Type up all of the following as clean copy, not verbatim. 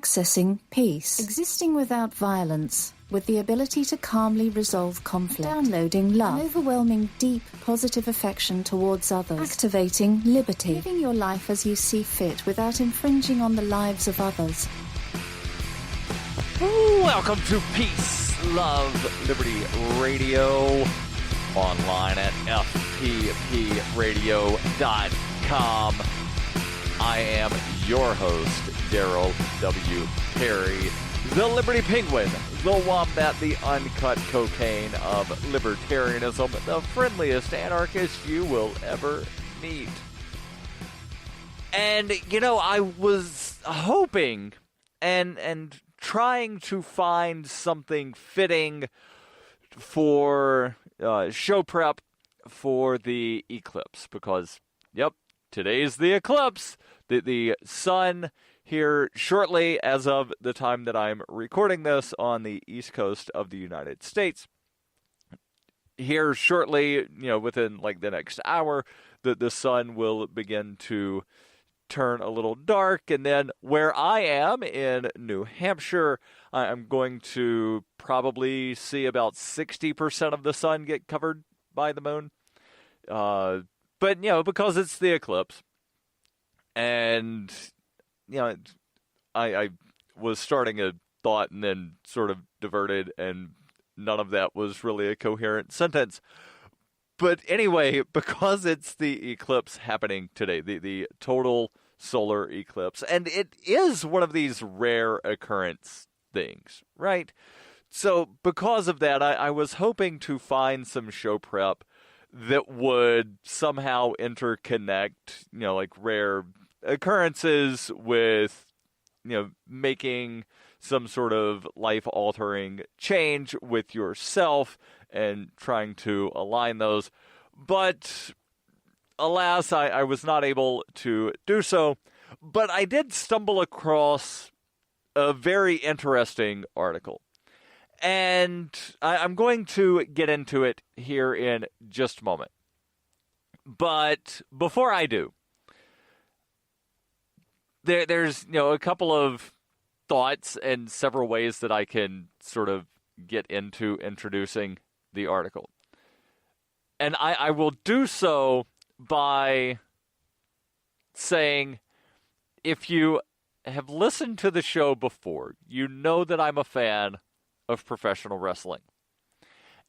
Accessing peace. Existing without violence, with the ability to calmly resolve conflict. Downloading love. An overwhelming, deep, positive affection towards others. Activating liberty. Living your life as you see fit without infringing on the lives of others. Welcome to Peace, Love, Liberty Radio, online at fppradio.com. I am your host, Darryl W. Perry, the Liberty Penguin, the Wombat, the uncut cocaine of libertarianism, the friendliest anarchist you will ever meet. And, you know, I was hoping and trying to find something fitting for show prep for the eclipse, because, yep, today's the eclipse. The sun here shortly, as of the time that I'm recording this, on the east coast of the United States. Here shortly, you know, within like the next hour, the sun will begin to turn a little dark, and then where I am in New Hampshire, I'm going to probably see about 60% of the sun get covered by the moon. But, you know, because it's the eclipse, and, you know, I was starting a thought and then sort of diverted, and none of that was really a coherent sentence. But anyway, because it's the eclipse happening today, the total solar eclipse, and it is one of these rare occurrence things, right? So because of that, I was hoping to find some show prep that would somehow interconnect, you know, like rare occurrences with, you know, making some sort of life-altering change with yourself and trying to align those. But alas, I was not able to do so. But I did stumble across a very interesting article. And I'm going to get into it here in just a moment. But before I do, there's, you know, a couple of thoughts and several ways that I can sort of get into introducing the article. And I will do so by saying, if you have listened to the show before, you know that I'm a fan of professional wrestling.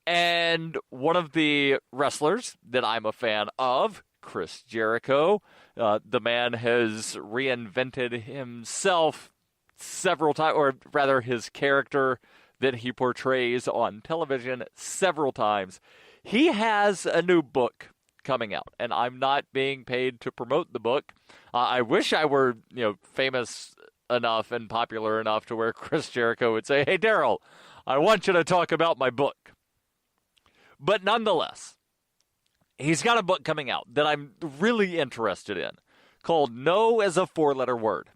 And one of the wrestlers that I'm a fan of, Chris Jericho, the man has reinvented himself several times, or rather his character that he portrays on television several times. He has a new book coming out, and I'm not being paid to promote the book. I wish I were, you know, famous enough and popular enough to where Chris Jericho would say, "Hey, Darryl, I want you to talk about my book." But nonetheless, he's got a book coming out that I'm really interested in, called No as a Four-Letter Word.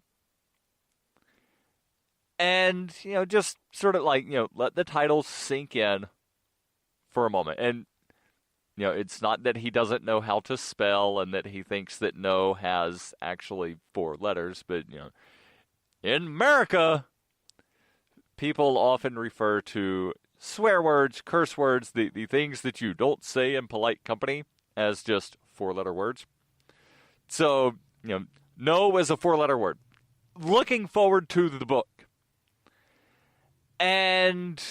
And, you know, just sort of like, you know, let the title sink in for a moment. And, you know, it's not that he doesn't know how to spell and that he thinks that no has actually four letters, but, you know, in America, people often refer to swear words, curse words, the things that you don't say in polite company as just four-letter words. So, you know, no is a four-letter word. Looking forward to the book. And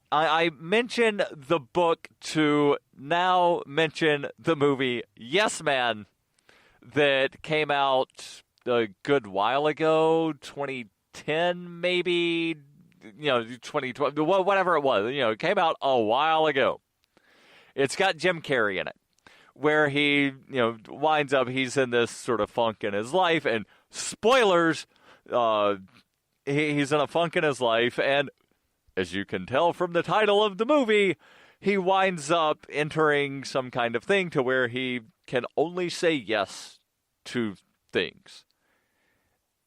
I mention the book to now mention the movie Yes Man that came out a good while ago, 2010 maybe, you know, 2012, whatever it was, you know, it came out a while ago. It's got Jim Carrey in it, where he, you know, winds up, he's in this sort of funk in his life, and spoilers, he's in a funk in his life, and as you can tell from the title of the movie, he winds up entering some kind of thing to where he can only say yes to things.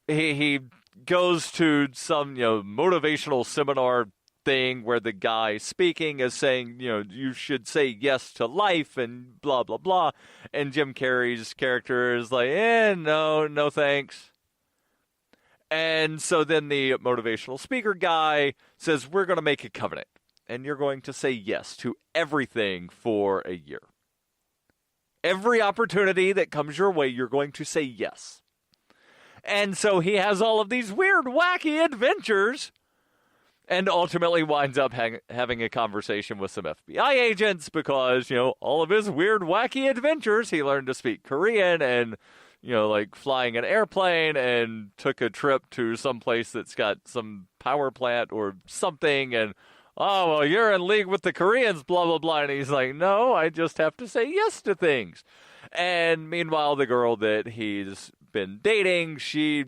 He goes to some, you know, motivational seminar thing where the guy speaking is saying, you know, you should say yes to life and blah, blah, blah. And Jim Carrey's character is like, no thanks. And so then the motivational speaker guy says, we're going to make a covenant. And you're going to say yes to everything for a year. Every opportunity that comes your way, you're going to say yes. And so he has all of these weird, wacky adventures and ultimately winds up having a conversation with some FBI agents because, all of his weird, wacky adventures, he learned to speak Korean and, like flying an airplane and took a trip to some place that's got some power plant or something. And, oh, well, you're in league with the Koreans, blah, blah, blah. And he's like, no, I just have to say yes to things. And meanwhile, the girl that he's been dating, she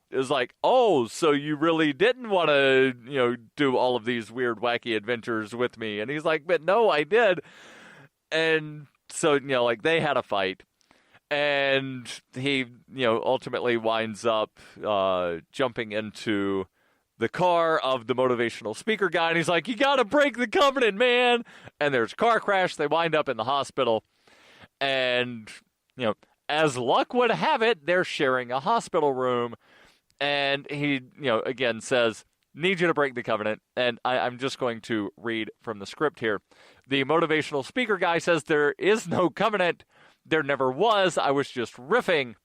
is like, oh, so you really didn't want to, do all of these weird, wacky adventures with me. And he's like, but no, I did. And so, they had a fight. And he, ultimately winds up jumping into the car of the motivational speaker guy. And he's like, you got to break the covenant, man. And there's a car crash. They wind up in the hospital. And, as luck would have it, they're sharing a hospital room. And he, again says, need you to break the covenant. And I'm just going to read from the script here. The motivational speaker guy says, there is no covenant. There never was. I was just riffing.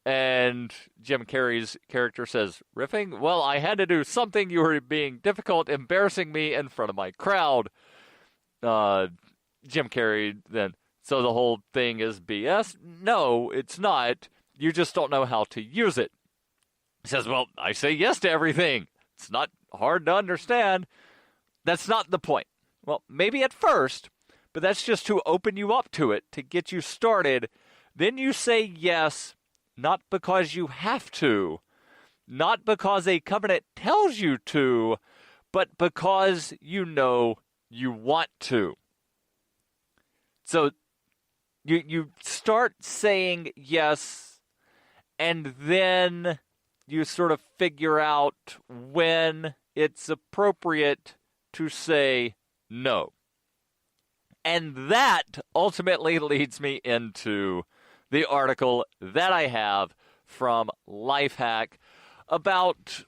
And Jim Carrey's character says, riffing? Well, I had to do something. You were being difficult, embarrassing me in front of my crowd. Jim Carrey then, so the whole thing is BS? No, it's not. You just don't know how to use it. He says, well, I say yes to everything. It's not hard to understand. That's not the point. Well, maybe at first, but that's just to open you up to it, to get you started. Then you say yes, not because you have to, not because a covenant tells you to, but because you know you want to. So you start saying yes, and then you sort of figure out when it's appropriate to say no. And that ultimately leads me into the article that I have from Lifehack about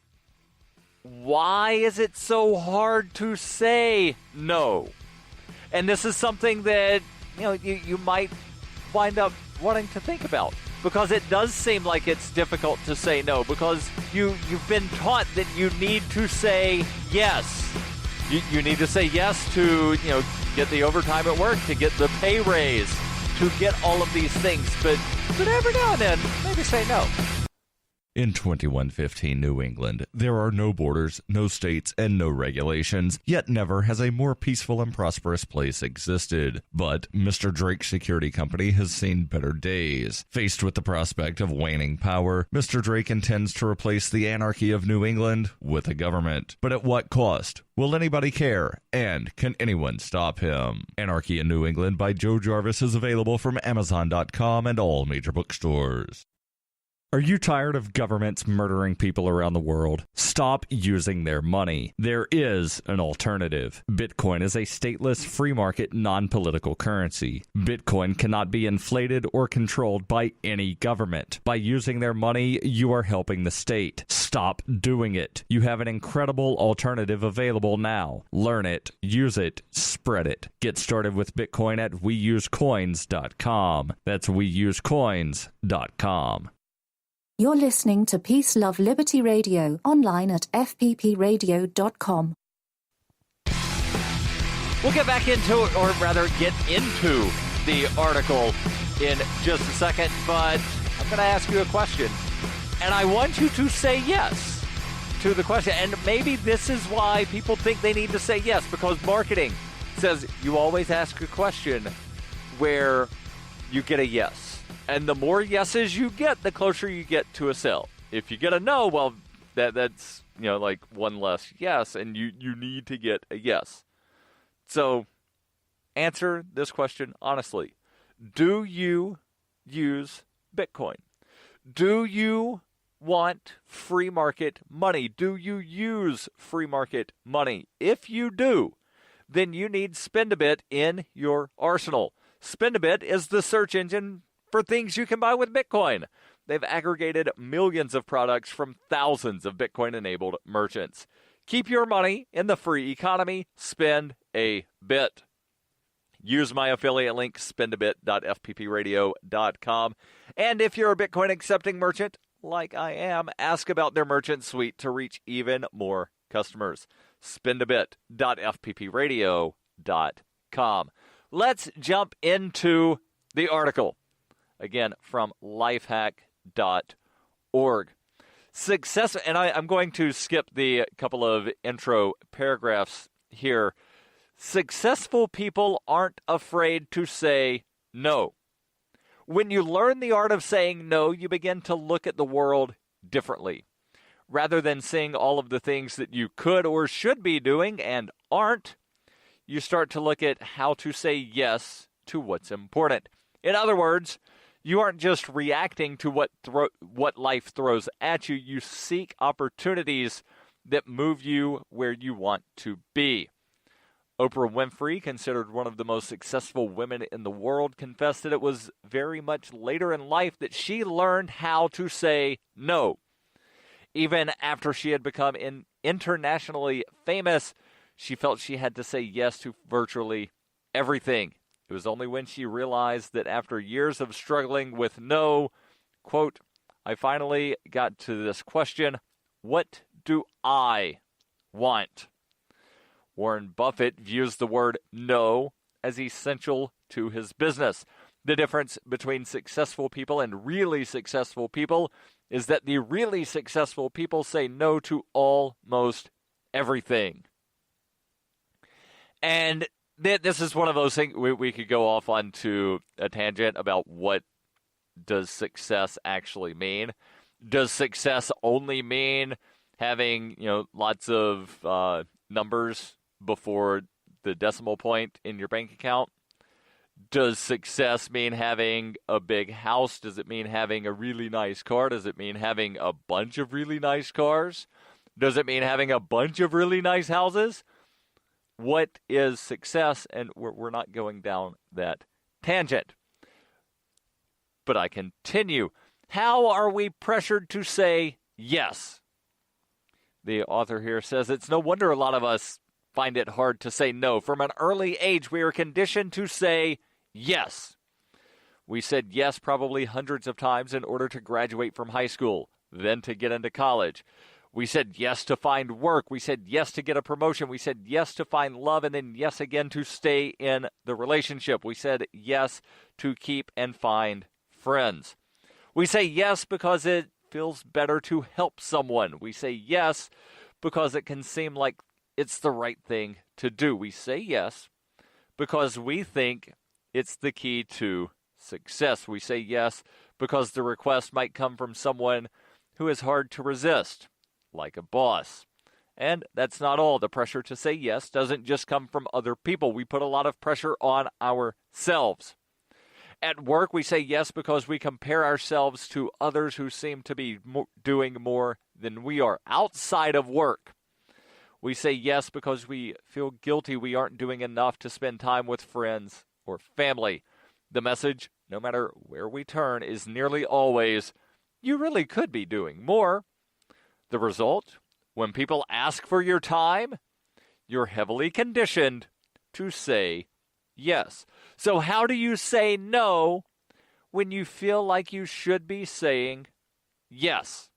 why is it so hard to say no? And this is something that, you might wind up wanting to think about. Because it does seem like it's difficult to say no, because you've been taught that you need to say yes. You need to say yes to, get the overtime at work, to get the pay raise, to get all of these things. But every now and then, maybe say no. In 2115 New England, there are no borders, no states, and no regulations, yet never has a more peaceful and prosperous place existed. But Mr. Drake's security company has seen better days. Faced with the prospect of waning power, Mr. Drake intends to replace the anarchy of New England with a government. But at what cost? Will anybody care? And can anyone stop him? Anarchy in New England by Joe Jarvis is available from Amazon.com and all major bookstores. Are you tired of governments murdering people around the world? Stop using their money. There is an alternative. Bitcoin is a stateless, free market, non-political currency. Bitcoin cannot be inflated or controlled by any government. By using their money, you are helping the state. Stop doing it. You have an incredible alternative available now. Learn it, use it, spread it. Get started with Bitcoin at weusecoins.com. That's weusecoins.com. You're listening to Peace, Love, Liberty Radio, online at fppradio.com. We'll get back into it, or rather get into the article in just a second, but I'm going to ask you a question, and I want you to say yes to the question. And maybe this is why people think they need to say yes, because marketing says you always ask a question where you get a yes. And the more yeses you get, the closer you get to a sale. If you get a no, well, that's like one less yes, and you need to get a yes. So answer this question honestly. Do you use Bitcoin? Do you want free market money? Do you use free market money? If you do, then you need Spend-A-Bit in your arsenal. Spend-A-Bit is the search engine for things you can buy with Bitcoin. they've aggregated millions of products from thousands of Bitcoin-enabled merchants. Keep your money in the free economy. Spend a bit. Use my affiliate link, spendabit.fppradio.com. And if you're a Bitcoin-accepting merchant, like I am, ask about their merchant suite to reach even more customers. spendabit.fppradio.com. Let's jump into the article. Again, from lifehack.org. Success, and I'm going to skip the couple of intro paragraphs here. Successful people aren't afraid to say no. When you learn the art of saying no, you begin to look at the world differently. Rather than seeing all of the things that you could or should be doing and aren't, you start to look at how to say yes to what's important. In other words, you aren't just reacting to what life throws at you. You seek opportunities that move you where you want to be. Oprah Winfrey, considered one of the most successful women in the world, confessed that it was very much later in life that she learned how to say no. Even after she had become internationally famous, she felt she had to say yes to virtually everything. It was only when she realized that after years of struggling with no, quote, I finally got to this question, what do I want? Warren Buffett views the word no as essential to his business. The difference between successful people and really successful people is that the really successful people say no to almost everything. And this is one of those things we could go off onto a tangent about what does success actually mean. Does success only mean having, lots of numbers before the decimal point in your bank account? Does success mean having a big house? Does it mean having a really nice car? Does it mean having a bunch of really nice cars? Does it mean having a bunch of really nice houses? What is success? And we're not going down that tangent. But I continue. How are we pressured to say yes? The author here says it's no wonder a lot of us find it hard to say no. From an early age, we are conditioned to say yes. We said yes probably hundreds of times in order to graduate from high school, then to get into college. We said yes to find work. We said yes to get a promotion. We said yes to find love, and then yes again to stay in the relationship. We said yes to keep and find friends. We say yes because it feels better to help someone. We say yes because it can seem like it's the right thing to do. We say yes because we think it's the key to success. We say yes because the request might come from someone who is hard to resist, like a boss. And that's not all. The pressure to say yes doesn't just come from other people. We put a lot of pressure on ourselves. At work, we say yes because we compare ourselves to others who seem to be doing more than we are. Outside of work, we say yes because we feel guilty we aren't doing enough to spend time with friends or family. The message, no matter where we turn, is nearly always, you really could be doing more. The result, when people ask for your time, you're heavily conditioned to say yes. So how do you say no when you feel like you should be saying yes?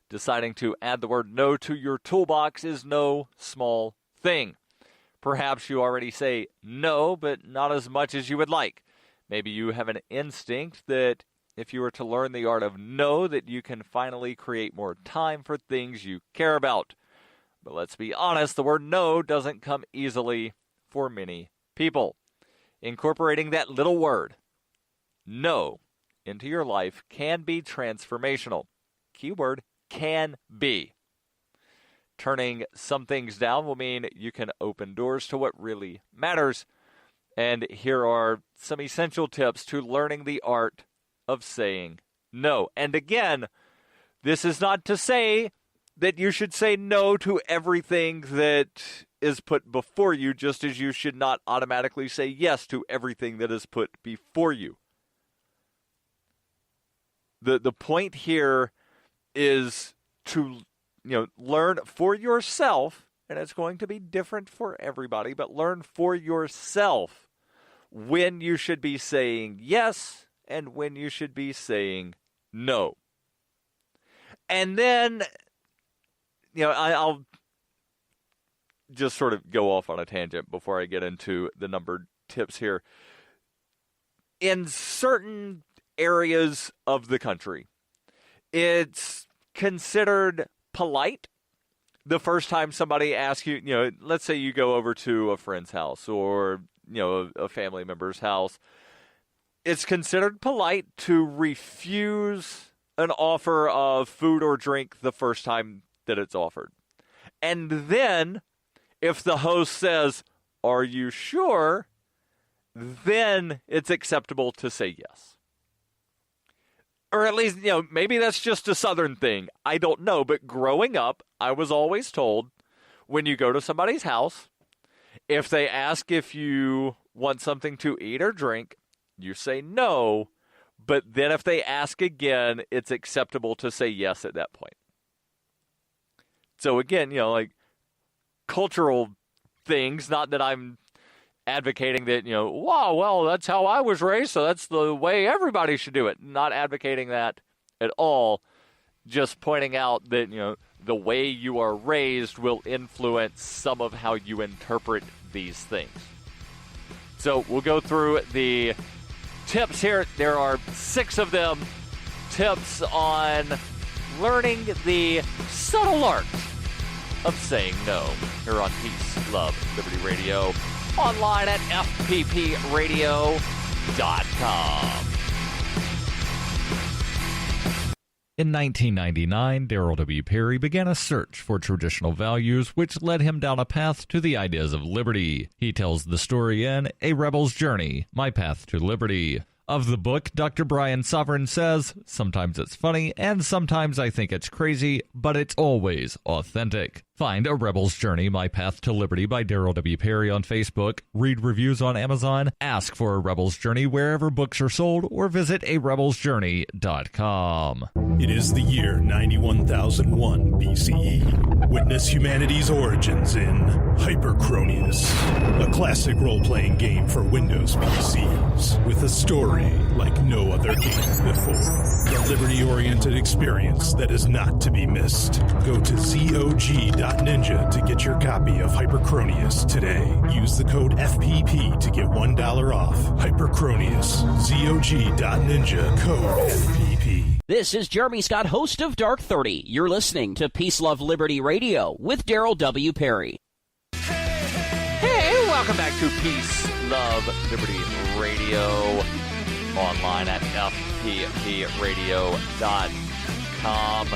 Deciding to add the word no to your toolbox is no small thing. Perhaps you already say no, but not as much as you would like. Maybe you have an instinct that if you were to learn the art of no, that you can finally create more time for things you care about. But let's be honest, the word no doesn't come easily for many people. Incorporating that little word, no, into your life can be transformational. Keyword, can be. Turning some things down will mean you can open doors to what really matters. And here are some essential tips to learning the art of saying no. And again, this is not to say that you should say no to everything that is put before you, just as you should not automatically say yes to everything that is put before you. The point here is to, learn for yourself, and it's going to be different for everybody, but learn for yourself when you should be saying yes and when you should be saying no. And then, I'll just sort of go off on a tangent before I get into the numbered tips here. In certain areas of the country, it's considered polite the first time somebody asks you, let's say you go over to a friend's house or, a family member's house. It's considered polite to refuse an offer of food or drink the first time that it's offered. And then, if the host says, "Are you sure?" then it's acceptable to say yes. Or at least, maybe that's just a Southern thing. I don't know. But growing up, I was always told when you go to somebody's house, if they ask if you want something to eat or drink, you say no. But then if they ask again, it's acceptable to say yes at that point. So again, like cultural things, not that I'm advocating that, wow, well, that's how I was raised, so that's the way everybody should do it. Not advocating that at all. Just pointing out that, the way you are raised will influence some of how you interpret these things. So we'll go through the tips here. There are 6 of them. Tips on learning the subtle art of saying no. Here on Peace, Love, Liberty Radio. Online at fppradio.com. In 1999, Darryl W. Perry began a search for traditional values, which led him down a path to the ideas of liberty. He tells the story in A Rebel's Journey, My Path to Liberty. Of the book, Dr. Brian Sovereign says, sometimes it's funny, and sometimes I think it's crazy, but it's always authentic. Find A Rebel's Journey, My Path to Liberty by Darryl W. Perry on Facebook, read reviews on Amazon, ask for A Rebel's Journey wherever books are sold, or visit arebelsjourney.com. It is the year 91,001 BCE. Witness humanity's origins in Hyperchronius, a classic role-playing game for Windows PCs, with a story like no other game before. A liberty-oriented experience that is not to be missed. Go to ZOG.Ninja to get your copy of Hyperchronius today. Use the code FPP to get $1 off. Hyperchronius, ZOG.Ninja, code FPP. This is Jeremy Scott, host of Dark 30. You're listening to Peace, Love, Liberty Radio with Darryl W. Perry. Hey, welcome back to Peace, Love, Liberty Radio. Online at fppradio.com.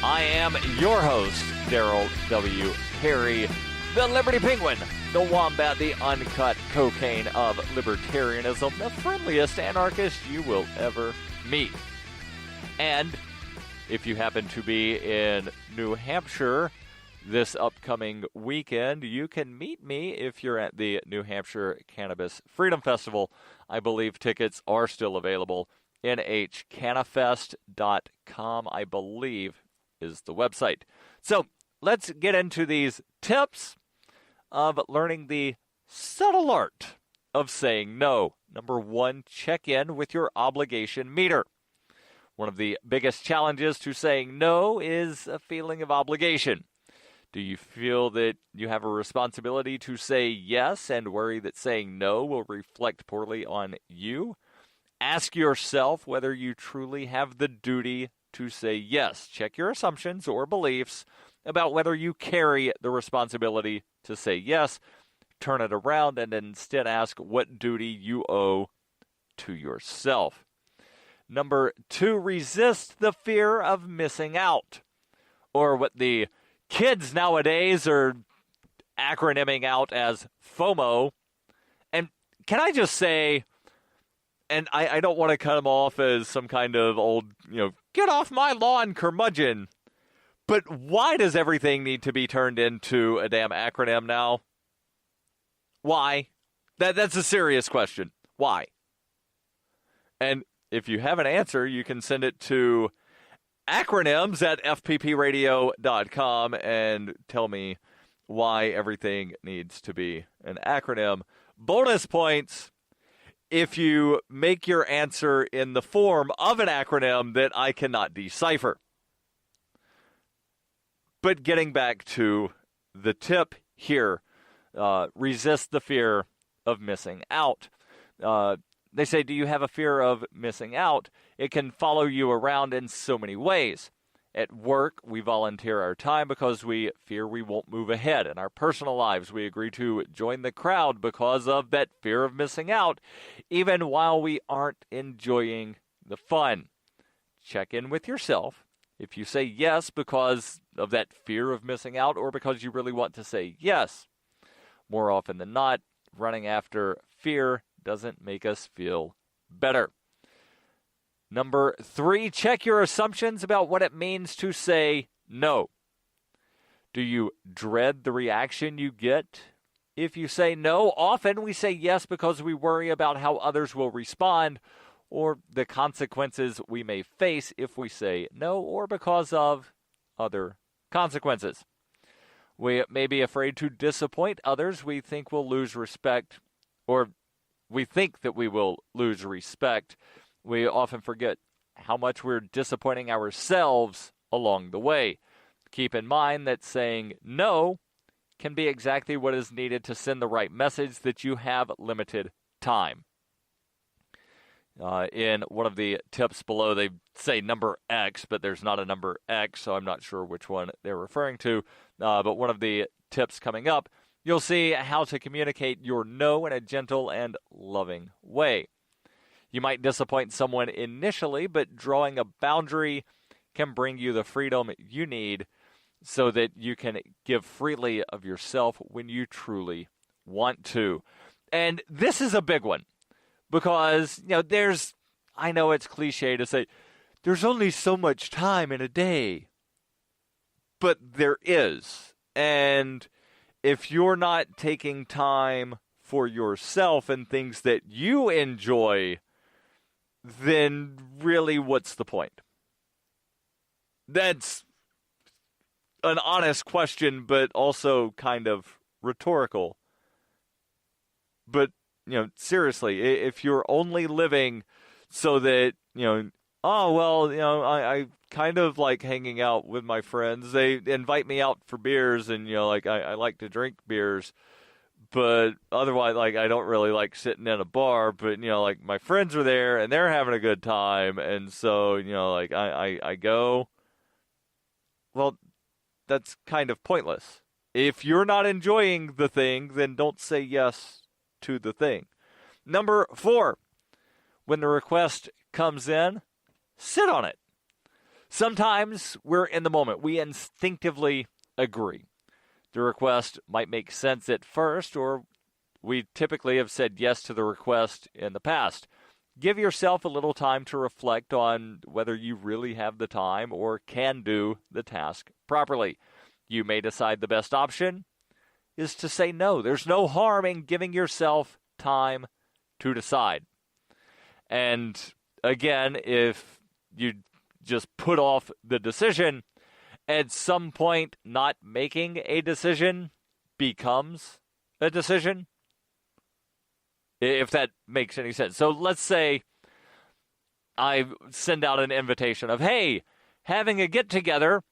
I am your host, Darryl W. Perry, the Liberty Penguin, the wombat, the uncut cocaine of libertarianism, the friendliest anarchist you will ever meet. And if you happen to be in New Hampshire this upcoming weekend, you can meet me if you're at the New Hampshire Cannabis Freedom Festival. I believe tickets are still available. nhcannafest.com, I believe, is the website. So let's get into these tips of learning the subtle art of saying no. Number 1, check in with your obligation meter. One of the biggest challenges to saying no is a feeling of obligation. Do you feel that you have a responsibility to say yes and worry that saying no will reflect poorly on you? Ask yourself whether you truly have the duty to say yes. Check your assumptions or beliefs about whether you carry the responsibility to say yes. Turn it around and instead ask what duty you owe to yourself. Number 2, resist the fear of missing out, or what the kids nowadays are acronyming out as FOMO. And can I just say, and I don't want to cut him off as some kind of old, get off my lawn curmudgeon, but why does everything need to be turned into a damn acronym now? Why? That's a serious question. Why? And if you have an answer, you can send it to acronyms@fppradio.com and tell me why everything needs to be an acronym. Bonus points if you make your answer in the form of an acronym that I cannot decipher. But getting back to the tip here, resist the fear of missing out. They say, do you have a fear of missing out? It can follow you around in so many ways. At work, we volunteer our time because we fear we won't move ahead. In our personal lives, we agree to join the crowd because of that fear of missing out, even while we aren't enjoying the fun. Check in with yourself. If you say yes because of that fear of missing out or because you really want to say yes, more often than not, running after fear doesn't make us feel better. Number 3, check your assumptions about what it means to say no. Do you dread the reaction you get if you say no? Often we say yes because we worry about how others will respond or the consequences we may face if we say no, or because of other consequences. We may be afraid to disappoint others. We think we'll lose respect, or we think that we will lose respect. We often forget how much we're disappointing ourselves along the way. Keep in mind that saying no can be exactly what is needed to send the right message that you have limited time. In one of the tips below, they say number X, but there's not a number X, so I'm not sure which one they're referring to. But one of the tips coming up, you'll see how to communicate your no in a gentle and loving way. You might disappoint someone initially, but drawing a boundary can bring you the freedom you need so that you can give freely of yourself when you truly want to. And this is a big one because, I know it's cliche to say, there's only so much time in a day, but there is. And if you're not taking time for yourself and things that you enjoy, then really what's the point? That's an honest question, but also kind of rhetorical. But, seriously, if you're only living so that, I kind of like hanging out with my friends. They invite me out for beers and, I like to drink beers. But otherwise, I don't really like sitting in a bar. But, my friends are there and they're having a good time. And so, I go. Well, that's kind of pointless. If you're not enjoying the thing, then don't say yes to the thing. Number 4, when the request comes in, sit on it. Sometimes we're in the moment. We instinctively agree. The request might make sense at first, or we typically have said yes to the request in the past. Give yourself a little time to reflect on whether you really have the time or can do the task properly. You may decide the best option is to say no. There's no harm in giving yourself time to decide. And again, if you just put off the decision, at some point not making a decision becomes a decision, if that makes any sense. So let's say I send out an invitation of, hey, having a get-together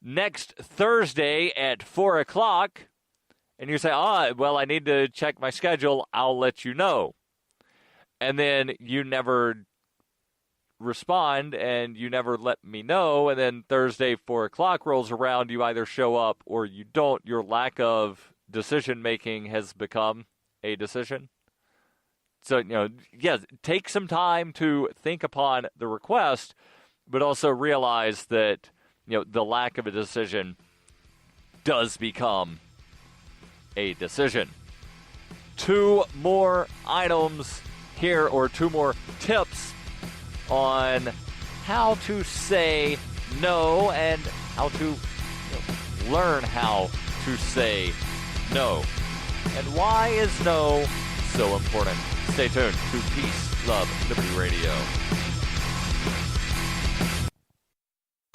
next Thursday at 4 o'clock, and you say, I need to check my schedule, I'll let you know. And then you never respond, and you never let me know, and then Thursday, 4 o'clock rolls around, you either show up or you don't. Your lack of decision-making has become a decision. So, take some time to think upon the request, but also realize that, the lack of a decision does become a decision. 2 more items here, or 2 more tips on how to say no and how to learn how to say no. And why is no so important? Stay tuned to Peace, Love, Liberty Radio.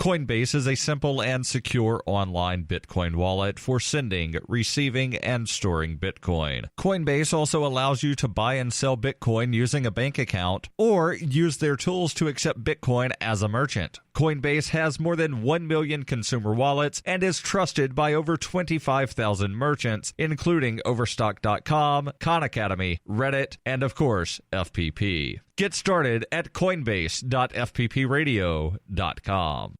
Coinbase is a simple and secure online Bitcoin wallet for sending, receiving, and storing Bitcoin. Coinbase also allows you to buy and sell Bitcoin using a bank account or use their tools to accept Bitcoin as a merchant. Coinbase has more than 1 million consumer wallets and is trusted by over 25,000 merchants, including Overstock.com, Khan Academy, Reddit, and of course, FPP. Get started at coinbase.fppradio.com.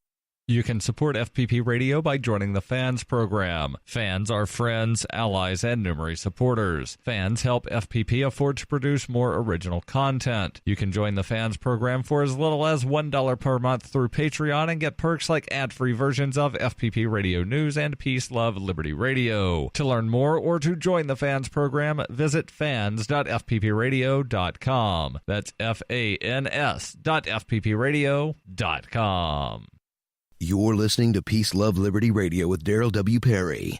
You can support FPP Radio by joining the Fans program. Fans are friends, allies, and numerous supporters. Fans help FPP afford to produce more original content. You can join the Fans program for as little as $1 per month through Patreon and get perks like ad-free versions of FPP Radio News and Peace, Love, Liberty Radio. To learn more or to join the Fans program, visit fans.fppradio.com. That's fans.fppradio.com. You're listening to Peace, Love, Liberty Radio with Darryl W. Perry.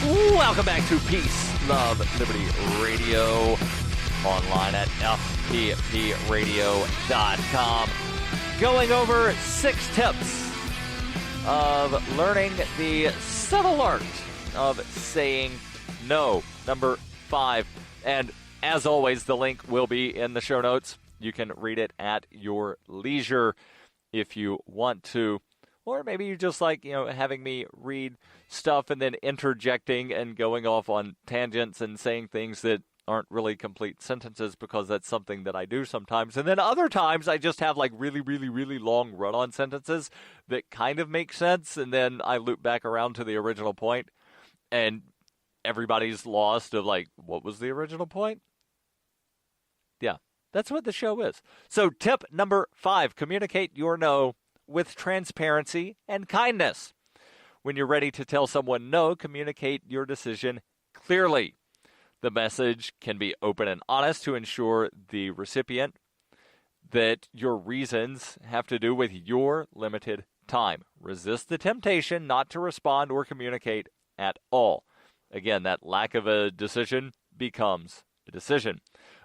Welcome back to Peace, Love, Liberty Radio, online at fppradio.com. Going over 6 tips of learning the subtle art of saying no. Number 5. And as always, the link will be in the show notes. You can read it at your leisure if you want to, or maybe you just like, having me read stuff and then interjecting and going off on tangents and saying things that aren't really complete sentences, because that's something that I do sometimes. And then other times I just have like really, really, really long run-on sentences that kind of make sense, and then I loop back around to the original point, and everybody's lost of like, what was the original point? Yeah. That's what the show is. So tip number 5, communicate your no with transparency and kindness. When you're ready to tell someone no, communicate your decision clearly. The message can be open and honest to ensure the recipient that your reasons have to do with your limited time. Resist the temptation not to respond or communicate at all. Again, that lack of a decision becomes a decision.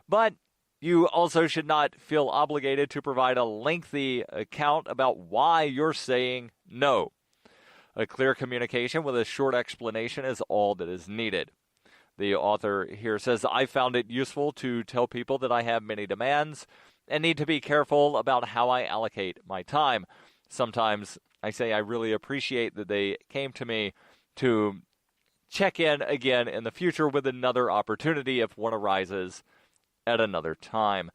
But you also should not feel obligated to provide a lengthy account about why you're saying no. A clear communication with a short explanation is all that is needed. The author here says, I found it useful to tell people that I have many demands and need to be careful about how I allocate my time. Sometimes I say I really appreciate that they came to me to check in again in the future with another opportunity if one arises at another time.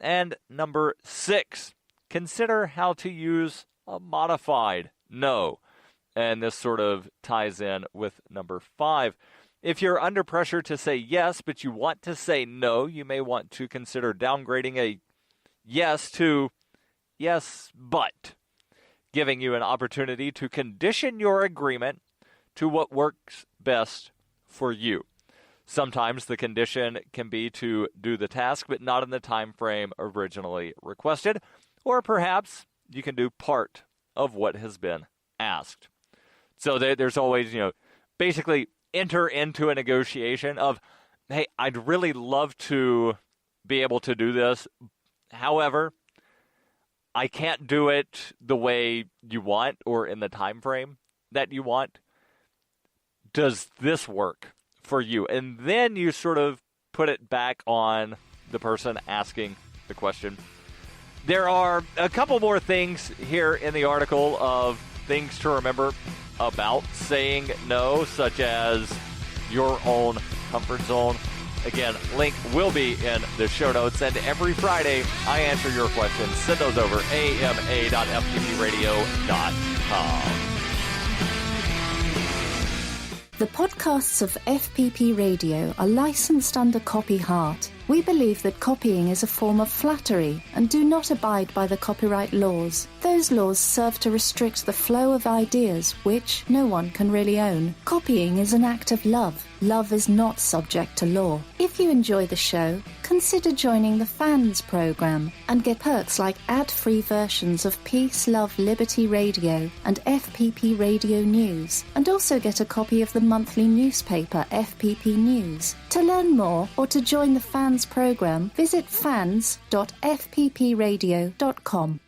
And number 6, consider how to use a modified no. And this sort of ties in with number 5. If you're under pressure to say yes, but you want to say no, you may want to consider downgrading a yes to yes, but, giving you an opportunity to condition your agreement to what works best for you. Sometimes the condition can be to do the task, but not in the time frame originally requested, or perhaps you can do part of what has been asked. So there's always, basically enter into a negotiation of, hey, I'd really love to be able to do this. However, I can't do it the way you want or in the time frame that you want. Does this work for you? And then you sort of put it back on the person asking the question. There are a couple more things here in the article of things to remember about saying no, such as your own comfort zone. Again, link will be in the show notes, and every Friday I answer your questions. Send those over ama.fppradio.com. The podcasts of FPP Radio are licensed under Copy Heart. We believe that copying is a form of flattery and do not abide by the copyright laws. Those laws serve to restrict the flow of ideas which no one can really own. Copying is an act of love. Love is not subject to law. If you enjoy the show, consider joining the Fans program and get perks like ad-free versions of Peace, Love, Liberty Radio and FPP Radio News, and also get a copy of the monthly newspaper FPP News. To learn more or to join the Fans program, visit fans.fppradio.com.